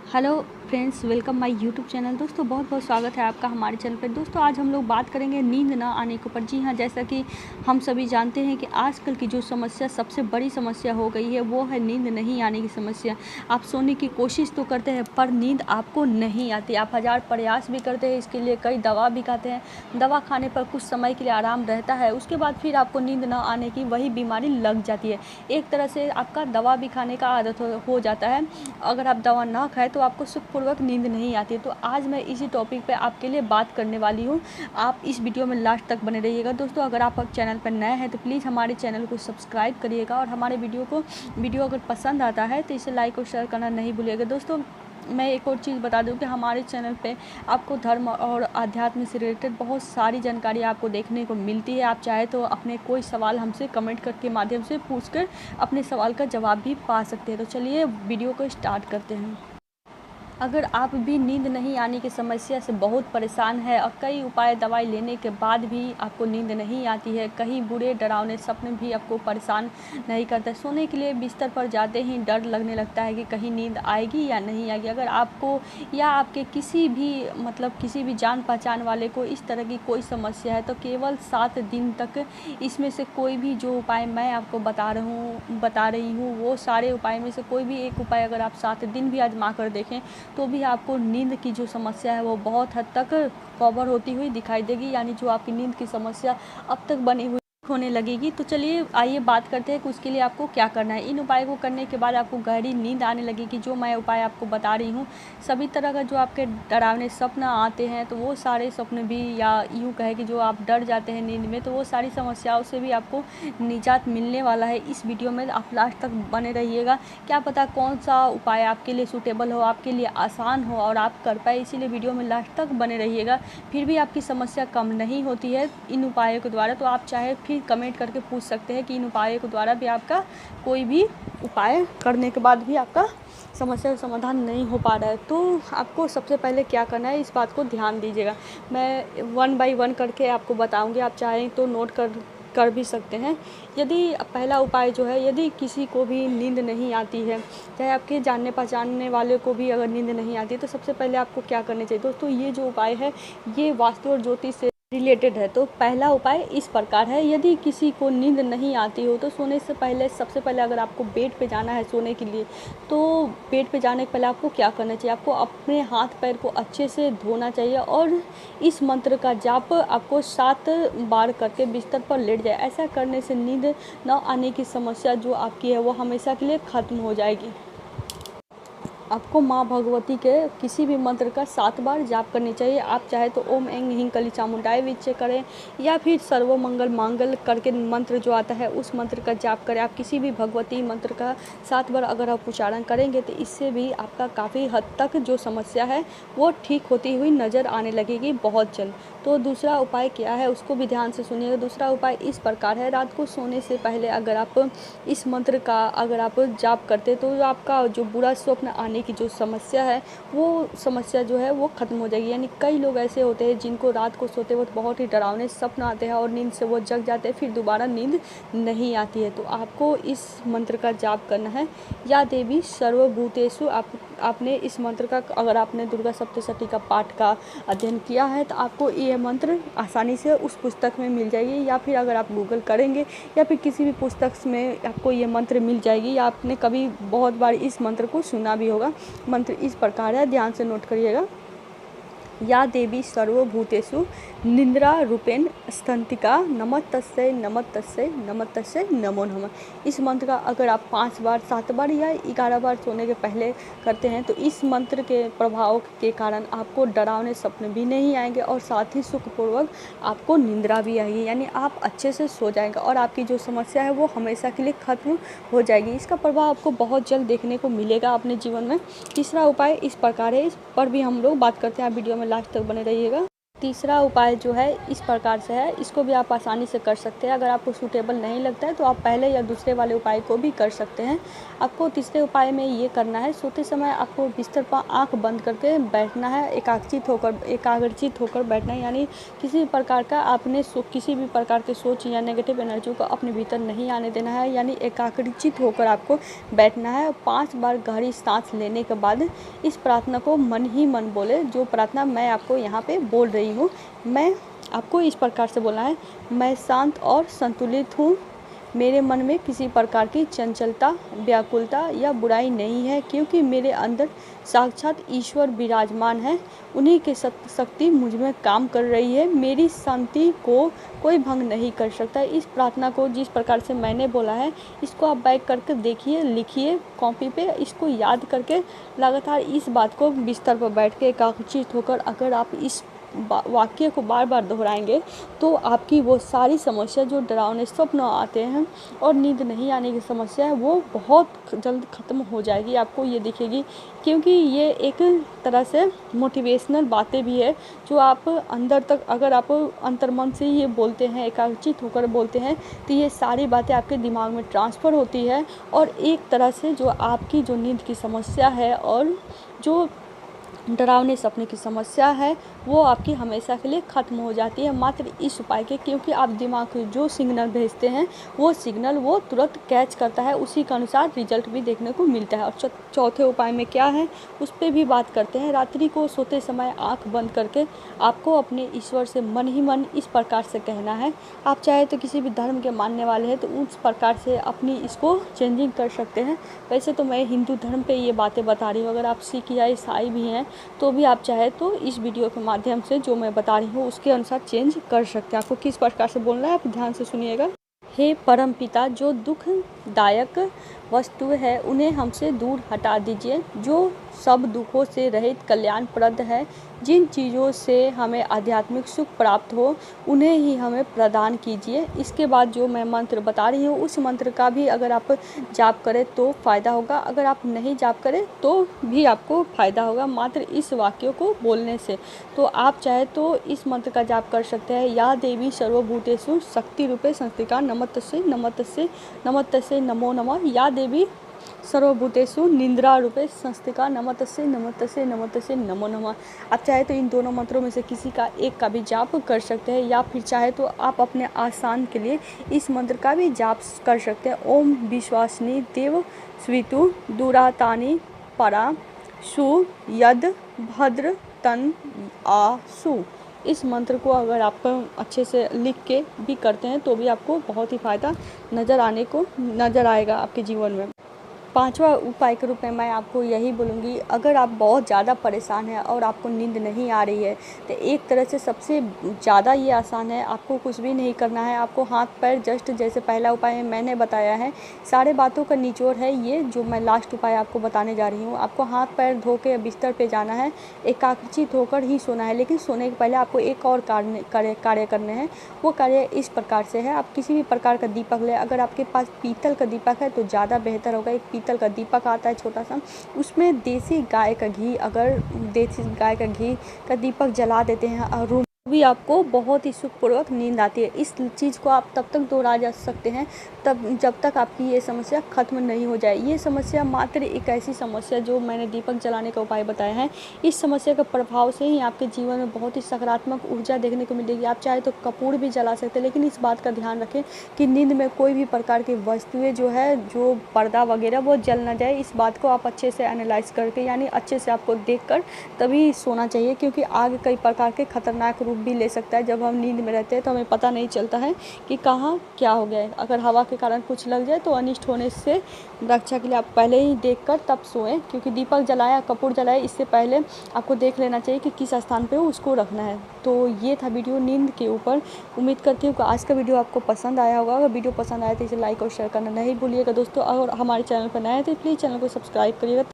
Hello friends, welcome my YouTube channel. दोस्तों बहुत बहुत स्वागत है आपका हमारे चैनल पर। दोस्तों आज हम लोग बात करेंगे नींद ना आने के ऊपर। जी हाँ, जैसा कि हम सभी जानते हैं कि आजकल की जो समस्या सबसे बड़ी समस्या हो गई है वो है नींद नहीं आने की समस्या। आप सोने की कोशिश तो करते हैं पर नींद आपको नहीं आती। आप हज़ार प्रयास भी करते हैं, इसके लिए कई दवा भी खाते हैं। दवा खाने पर कुछ समय के लिए आराम रहता है, उसके बाद फिर आपको नींद ना आने की वही बीमारी लग जाती है। एक तरह से आपका दवा भी खाने का आदत हो जाता है। अगर आप दवा ना खाएं तो आपको सुखपूर्वक नींद नहीं आती। तो आज मैं इसी टॉपिक पे आपके लिए बात करने वाली हूँ। आप इस वीडियो में लास्ट तक बने रहिएगा। दोस्तों अगर आप चैनल पर नए हैं तो प्लीज़ हमारे चैनल को सब्सक्राइब करिएगा और हमारे वीडियो अगर पसंद आता है तो इसे लाइक और शेयर करना नहीं भूलिएगा। दोस्तों मैं एक और चीज़ बता दूं कि हमारे चैनल पे आपको धर्म और आध्यात्म से रिलेटेड बहुत सारी जानकारी आपको देखने को मिलती है। आप चाहे तो अपने कोई सवाल हमसे कमेंट के माध्यम से पूछकर अपने सवाल का जवाब भी पा सकते हैं। तो चलिए वीडियो को स्टार्ट करते हैं। अगर आप भी नींद नहीं आने की समस्या से बहुत परेशान है और कई उपाय दवाई लेने के बाद भी आपको नींद नहीं आती है, कहीं बुरे डरावने सपने भी आपको परेशान नहीं करते, सोने के लिए बिस्तर पर जाते ही डर लगने लगता है कि कहीं नींद आएगी या नहीं आएगी। अगर आपको या आपके किसी भी जान पहचान वाले को इस तरह की कोई समस्या है तो केवल 7 दिन तक इसमें से कोई भी जो उपाय मैं आपको बता रही हूँ वो सारे उपाय में से कोई भी एक उपाय अगर आप 7 दिन भी आजमा कर देखें तो भी आपको नींद की जो समस्या है वो बहुत हद तक कवर होती हुई दिखाई देगी। यानी जो आपकी नींद की समस्या अब तक बनी हुई होने लगेगी। तो चलिए आइए बात करते हैं कि उसके लिए आपको क्या करना है। इन उपाय को करने के बाद आपको गहरी नींद आने लगेगी। जो मैं उपाय आपको बता रही हूँ, सभी तरह का जो आपके डरावने सपने आते हैं तो वो सारे सपने भी, या यूँ कहे कि जो आप डर जाते हैं नींद में, तो वो सारी समस्याओं से भी आपको निजात मिलने वाला है। इस वीडियो में आप लास्ट तक बने रहिएगा। क्या पता कौन सा उपाय आपके लिए सूटेबल हो, आपके लिए आसान हो और आप कर पाए, इसीलिए वीडियो में लास्ट तक बने रहिएगा। फिर भी आपकी समस्या कम नहीं होती है इन उपायों के द्वारा तो आप चाहे फिर कमेंट करके पूछ सकते हैं कि इन उपायों के द्वारा भी आपका कोई भी उपाय करने के बाद भी आपका समस्या का समाधान नहीं हो पा रहा है। तो आपको सबसे पहले क्या करना है, इस बात को ध्यान दीजिएगा। मैं 1 बाय 1 करके आपको बताऊंगी, आप चाहें तो नोट कर भी सकते हैं। यदि पहला उपाय जो है, यदि किसी को भी नींद नहीं आती है, चाहे आपके जानने पहचानने वाले को भी अगर नींद नहीं आती है, तो सबसे पहले आपको क्या करना चाहिए। दोस्तों ये जो उपाय है ये वास्तु और ज्योतिष से रिलेटेड है। तो पहला उपाय इस प्रकार है, यदि किसी को नींद नहीं आती हो तो सोने से पहले सबसे पहले अगर आपको बेड पे जाना है सोने के लिए, तो बेड पे जाने के पहले आपको क्या करना चाहिए, आपको अपने हाथ पैर को अच्छे से धोना चाहिए और इस मंत्र का जाप आपको 7 बार करके बिस्तर पर लेट जाए। ऐसा करने से नींद न आने की समस्या जो आपकी है वो हमेशा के लिए ख़त्म हो जाएगी। आपको माँ भगवती के किसी भी मंत्र का 7 बार जाप करनी चाहिए। आप चाहे तो ओम ऐं ह्रीं क्लीं चामुंडाय विच्चे करें या फिर सर्व मंगल मांगल करके मंत्र जो आता है उस मंत्र का जाप करें। आप किसी भी भगवती मंत्र का 7 बार अगर आप उच्चारण करेंगे तो इससे भी आपका काफ़ी हद तक जो समस्या है वो ठीक होती हुई नज़र आने लगेगी बहुत जल्द। तो दूसरा उपाय क्या है उसको भी ध्यान से सुनिएगा। दूसरा उपाय इस प्रकार है, रात को सोने से पहले अगर आप इस मंत्र का अगर आप जाप करते तो आपका जो बुरा स्वप्न आने की जो समस्या है वो समस्या जो है वो ख़त्म हो जाएगी। यानी कई लोग ऐसे होते हैं जिनको रात को सोते वक्त बहुत ही डरावने सपने आते हैं और नींद से वो जग जाते हैं, फिर दोबारा नींद नहीं आती है। तो आपको इस मंत्र का जाप करना है, या देवी सर्वभूतेषु। आपने इस मंत्र का, अगर आपने दुर्गा सप्तशती का पाठ का अध्ययन किया है तो आपको ये मंत्र आसानी से उस पुस्तक में मिल जाएगी, या फिर अगर आप गूगल करेंगे या फिर किसी भी पुस्तक में आपको ये मंत्र मिल जाएगी, या आपने कभी बहुत बार इस मंत्र को सुना भी होगा। मंत्र इस प्रकार है, ध्यान से नोट करिएगा। या देवी सर्वभूतेषु निद्रा रूपेण स्थिता नमस्तस्यै नमस्तस्यै नमस्तस्यै नमो नमः। इस मंत्र का अगर आप 5 बार 7 बार या 11 बार सोने के पहले करते हैं तो इस मंत्र के प्रभाव के कारण आपको डरावने सपने भी नहीं आएंगे और साथ ही सुखपूर्वक आपको निद्रा भी आएगी। यानी आप अच्छे से सो जाएंगे और आपकी जो समस्या है वो हमेशा के लिए ख़त्म हो जाएगी। इसका प्रभाव आपको बहुत जल्द देखने को मिलेगा अपने जीवन में। तीसरा उपाय इस प्रकार है, इस पर भी हम लोग बात करते हैं। आप वीडियो में लास्ट तक बने रहिएगा। तीसरा उपाय जो है इस प्रकार से है, इसको भी आप आसानी से कर सकते हैं। अगर आपको सूटेबल नहीं लगता है तो आप पहले या दूसरे वाले उपाय को भी कर सकते हैं। आपको तीसरे उपाय में ये करना है, सोते समय आपको बिस्तर पर आँख बंद करके बैठना है, एकाग्रचित होकर बैठना है। यानी किसी प्रकार का आपने किसी भी प्रकार के सोच या नेगेटिव एनर्जी को अपने भीतर नहीं आने देना है। यानी एकाग्रचित होकर आपको बैठना है। 5 बार गहरी सांस लेने के बाद इस प्रार्थना को मन ही मन बोले, जो प्रार्थना मैं आपको यहाँ पे बोल रही हूँ। मैं आपको इस प्रकार से बोलना है, मैं शांत और संतुलित हूँ। मेरे मन में किसी प्रकार की चंचलता, व्याकुलता या बुराई नहीं है, क्योंकि मेरे अंदर साक्षात ईश्वर विराजमान है। उन्हीं की शक्ति मुझ में काम कर रही है। मेरी शांति को कोई भंग नहीं कर सकता। इस प्रार्थना को जिस प्रकार से मैंने बोला है, इसको आप बैक करके देखिए, लिखिए कॉपी पे। इसको याद करके लगातार इस बात को बिस्तर पर बैठ के एकाग्रचित होकर अगर आप इस वाक्य को बार बार दोहराएंगे तो आपकी वो सारी समस्या, जो डरावने स्वप्न आते हैं और नींद नहीं आने की समस्या है, वो बहुत जल्द ख़त्म हो जाएगी, आपको ये दिखेगी। क्योंकि ये एक तरह से मोटिवेशनल बातें भी है, जो आप अंदर तक अगर आप अंतर्मन से ये बोलते हैं, एकाग्रचित होकर बोलते हैं, तो ये सारी बातें आपके दिमाग में ट्रांसफ़र होती है और एक तरह से जो आपकी जो नींद की समस्या है और जो डरावने सपने की समस्या है, वो आपकी हमेशा के लिए ख़त्म हो जाती है मात्र इस उपाय के। क्योंकि आप दिमाग को जो सिग्नल भेजते हैं, वो सिग्नल वो तुरंत कैच करता है, उसी के अनुसार रिजल्ट भी देखने को मिलता है। और चौथे उपाय में क्या है, उस पर भी बात करते हैं। रात्रि को सोते समय आँख बंद करके आपको अपने ईश्वर से मन ही मन इस प्रकार से कहना है। आप चाहे तो किसी भी धर्म के मानने वाले हैं तो उस प्रकार से अपनी इसको चेंजिंग कर सकते हैं। वैसे तो मैं हिंदू धर्म पे ये बातें बता रही हूँ, अगर आप सिख या ईसाई भी हैं तो भी आप चाहे तो इस वीडियो के माध्यम से जो मैं बता रही हूँ उसके अनुसार चेंज कर सकते हैं। आपको किस प्रकार से बोलना है, आप ध्यान से सुनिएगा। हे परम पिता, जो दुखदायक वस्तुएं है उन्हें हमसे दूर हटा दीजिए। जो सब दुखों से रहित कल्याणप्रद है, जिन चीज़ों से हमें आध्यात्मिक सुख प्राप्त हो, उन्हें ही हमें प्रदान कीजिए। इसके बाद जो मैं मंत्र बता रही हूँ, उस मंत्र का भी अगर आप जाप करें तो फ़ायदा होगा, अगर आप नहीं जाप करें तो भी आपको फ़ायदा होगा मात्र इस वाक्यों को बोलने से। तो आप चाहे तो इस मंत्र का जाप कर सकते हैं। या देवी सर्वभूतेषु शक्ति रूपे संस्थिता नमस्तस्यै नमस्तस्यै नमस्तस्यै नमो नमः। या देवी सर्वभूतेषु निंद्रा रूपे संस्थिता नमस्तस्यै नमस्तस्यै नमस्तस्यै नमो नमः। आप चाहे तो इन दोनों मंत्रों में से किसी का एक का भी जाप कर सकते हैं, या फिर चाहे तो आप अपने आसान के लिए इस मंत्र का भी जाप कर सकते हैं। ओम विश्वासिनी देव स्वितु दुरातानि परा सु यद भद्र तन आसु। इस मंत्र को अगर आप अच्छे से लिख के भी करते हैं तो भी आपको बहुत ही फ़ायदा नज़र आएगा आपके जीवन में। पांचवा उपाय के रूप में मैं आपको यही बोलूँगी, अगर आप बहुत ज़्यादा परेशान हैं और आपको नींद नहीं आ रही है तो एक तरह से सबसे ज़्यादा ये आसान है, आपको कुछ भी नहीं करना है। आपको हाथ पैर जस्ट जैसे पहला उपाय मैंने बताया है, सारे बातों का निचोड़ है ये जो मैं लास्ट उपाय आपको बताने जा रही हूँ। आपको हाथ पैर धो के बिस्तर पर जाना है, एकाग्रचित होकर ही सोना है। लेकिन सोने के पहले आपको एक और कार्य करने हैं। वो कार्य इस प्रकार से है, आप किसी भी प्रकार का दीपक लें। अगर आपके पास पीतल का दीपक है तो ज़्यादा बेहतर होगा। एक पीतल का दीपक आता है छोटा सा, उसमें देसी गाय का घी, अगर देसी गाय का घी का दीपक जला देते हैं और भी आपको बहुत ही सुखपूर्वक नींद आती है। इस चीज़ को आप तब तक दोहरा जा सकते हैं तब जब तक आपकी ये समस्या ख़त्म नहीं हो जाए। ये समस्या मात्र एक ऐसी समस्या जो मैंने दीपक जलाने का उपाय बताया है, इस समस्या के प्रभाव से ही आपके जीवन में बहुत ही सकारात्मक ऊर्जा देखने को मिलेगी। आप चाहे तो कपूर भी जला सकते हैं, लेकिन इस बात का ध्यान रखें कि नींद में कोई भी प्रकार की वस्तुएँ जो है, जो पर्दा वगैरह वो जल ना जाए। इस बात को आप अच्छे से एनालाइज करके, यानी अच्छे से आपको देख कर तभी सोना चाहिए, क्योंकि आग कई प्रकार के खतरनाक रूप भी ले सकता है। जब हम नींद में रहते हैं तो हमें पता नहीं चलता है कि कहाँ क्या हो गया है। अगर हवा के कारण कुछ लग जाए तो अनिष्ट होने से रक्षा के लिए आप पहले ही देखकर तब सोएं, क्योंकि दीपक जलाया, कपूर जलाया, इससे पहले आपको देख लेना चाहिए कि किस स्थान पे उसको रखना है। तो ये था वीडियो नींद के ऊपर। उम्मीद करती हूँ कि आज का वीडियो आपको पसंद आया होगा। अगर वीडियो पसंद आया तो इसे लाइक और शेयर करना नहीं भूलिएगा दोस्तों। और हमारे चैनल पर नए हैं तो प्लीज़ चैनल को सब्सक्राइब करिएगा।